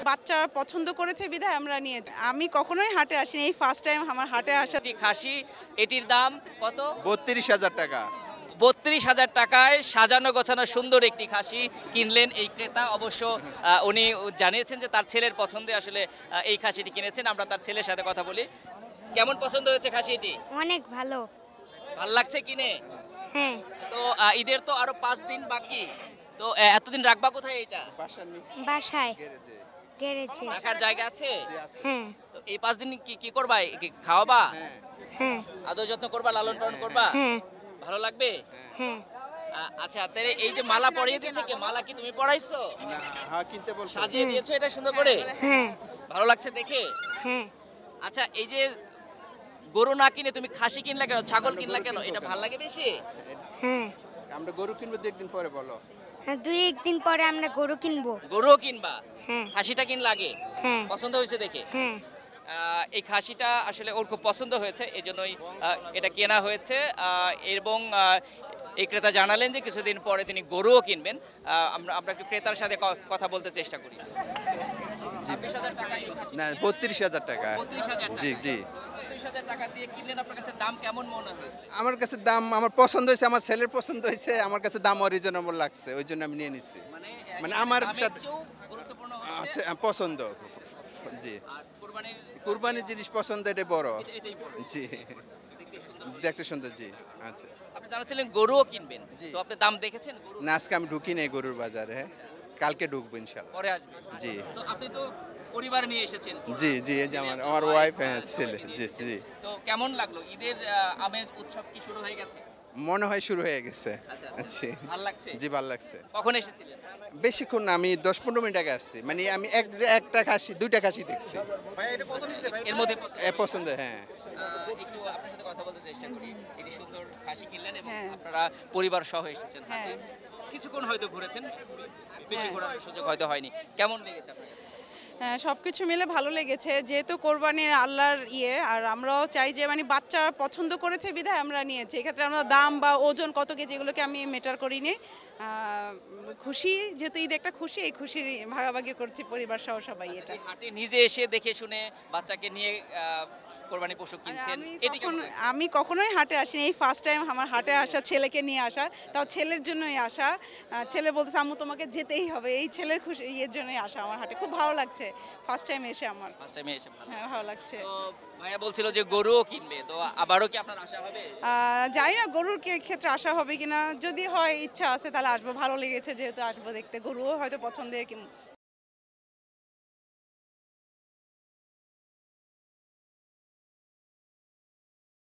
বাচ্চারা পছন্দ করেছে বিধায় আমরা নিয়েছি। আমি কখনোই হাটে আসিনি, এই ফার্স্ট টাইম আমার হাটে আসা। খাসি, এটির দাম কত? ৩২,০০০ টাকা। ৩২,০০০ টাকায় সাজানো গোছানো সুন্দর একটি খাসি কিনলেন এই ক্রেতা। অবশ্য উনি জানিয়েছেন যে তার ছেলের পছন্দে আসলে এই খাসিটি কিনেছেন। আমরা তার ছেলের সাথে কথা বলি। কেমন পছন্দ হয়েছে খাসি এটি? অনেক ভালো। ভালো লাগছে কিনে? হ্যাঁ। তো ঈদের তো আরো 5 দিন বাকি, তো এতদিন রাখবা কোথায় এটা? বাসায় গ্যারেজে রাখার জায়গা আছে? হ্যাঁ। তো এই 5 দিন কি করবা? খাওয়াবা? হ্যাঁ। আদর যত্ন করবা, লালন পালন করবা? হ্যাঁ। ভালো লাগবে? হ্যাঁ। আচ্ছা, তাহলে এই যে মালা পরিয়ে দিয়েছে, কে মালা কি তুমি পরাইছো? না, হ্যাঁ কিনতে বলছো। সাজিয়ে দিয়েছো এটা সুন্দর করে? হ্যাঁ। ভালো লাগছে দেখে? হ্যাঁ। আচ্ছা, এই যে গরু না কিনে তুমি খাসি কিনলা কেন, ছাগল কিনলা কেন? এটা ভালো লাগে বেশি? হ্যাঁ। আমরা গরু কিনবো 2 দিন পরে, বলো। হ্যাঁ, 2-1 দিন পরে আমরা গরু কিনবো। গরুও কিনবা? হ্যাঁ। খাসিটা কিনলা আগে? হ্যাঁ। পছন্দ হয়েছে দেখে? হ্যাঁ। এই খাসিটা আসলে ওর খুব পছন্দ হয়েছে, এই জন্যই এটা কেনা হয়েছে। এবং এই ক্রেতা জানালেন যে কিছুদিন পরে তিনি গরুও কিনবেন। আমরা একটু ক্রেতার সাথে কথা বলতে চেষ্টা করি। 26,000 টাকা এই খাসি? না, 32,000 টাকা। 32,000 টাকা? জি জি। 32,000 টাকা দিয়ে কিনলেন, আপনার কাছে দাম কেমন মনে হয়েছে? আমার কাছে দাম আমার পছন্দ হয়েছে, আমার ছেলের পছন্দ হয়েছে, আমার কাছে দাম রিজনেবল লাগছে, ওই জন্য আমি নিয়ে নিছি। মানে আমার দামের সাথে চেয়েও গুরুত্বপূর্ণ হচ্ছে আচ্ছা, পছন্দ। জি, আর কুরবানির কুরবানির জিনিস পছন্দ, এটা বড়। এটাই বড়। জি, দেখতে সুন্দর। দেখতে সুন্দর। জি, আচ্ছা। আপনি জানাচ্ছিলেন গরুও কিনবেন, জি। তো আপনি দাম দেখেছেন গরু? না, আজকে আমি ঢুকি নাই গরুর বাজারে, কালকে ঢুকবো ইনশাল্লাহ। পরে আসবেন? জি। তো আপনি তো পরিবার নিয়ে এসেছেন। জি জি, এই যে আমার ওয়াইফ, ছেলে। জি জি। তো কেমন লাগলো? ঈদের আমেজ উৎসব কি শুরু হয়ে গেছে? মনে হয় শুরু হয়ে গেছে। আচ্ছা, জি ভালো লাগছে? জি, ভালো লাগছে। কখন এসেছিলেন? বেশিক্ষণ না, আমি 10-15 মিনিট আগে আসছি। মানে আমি একটা খাসি, 2টা খাসি দেখছি। এর মধ্যে পছন্দ, হ্যাঁ। একটু আপনার সাথে কথা বলতে চেষ্টা করি। এটি সুন্দর খাসি কিনলেন এবং হ্যাঁ। আপনারা পরিবার সহ এসেছেন হ্যাঁ। হাটে। কিছুক্ষণ হয়তো ঘুরেছেন, বেশি হ্যাঁ। ঘোরার সুযোগ হয়তো হয়নি। কেমন লেগেছে আপনার কাছে? হ্যাঁ, সব কিছু মিলে ভালো লেগেছে, যেহেতু কোরবানির আল্লাহর আর আমরাও চাই যে মানে বাচ্চারা পছন্দ করেছে বিধায় আমরা নিয়েছি। এক্ষেত্রে আমরা দাম বা ওজন কত কেজি এগুলোকে আমি মেটার করিনি। খুশি, যেহেতু ঈদ একটা খুশি, এই খুশির ভাগাভাগি করছি পরিবার সহ সবাই। এটা এই হাটে নিজে এসে দেখে শুনে বাচ্চাকে নিয়ে কোরবানি পশু কিনছেন, এটি কেমন লাগছে? আমি কখনোই হাটে আসিনি, এই ফার্স্ট টাইম আমার হাটে আসা, ছেলেকে নিয়ে আসা, তাও ছেলের জন্যই আসা। ছেলে বলতেছে আম্মু তোমাকে যেতেই হবে, এই ছেলের খুশি ইয়ের জন্যই আসা আমার হাটে। খুব ভালো লাগছে ফার্স্ট টাইম এসে আমার। ফার্স্ট টাইমে এসে ভালো হ্যাঁ, ভালো লাগছে। তো ভাইয়া বলছিল যে গরুও কিনবে, তো আবারও কি আপনার আশা হবে? জানি না গরুর ক্ষেত্রে আসা হবে কিনা, যদি হয় ইচ্ছা আছে তাহলে আসবো। ভালো লেগেছে যেহেতু আসবো দেখতে, গরুও হয়তো পছন্দের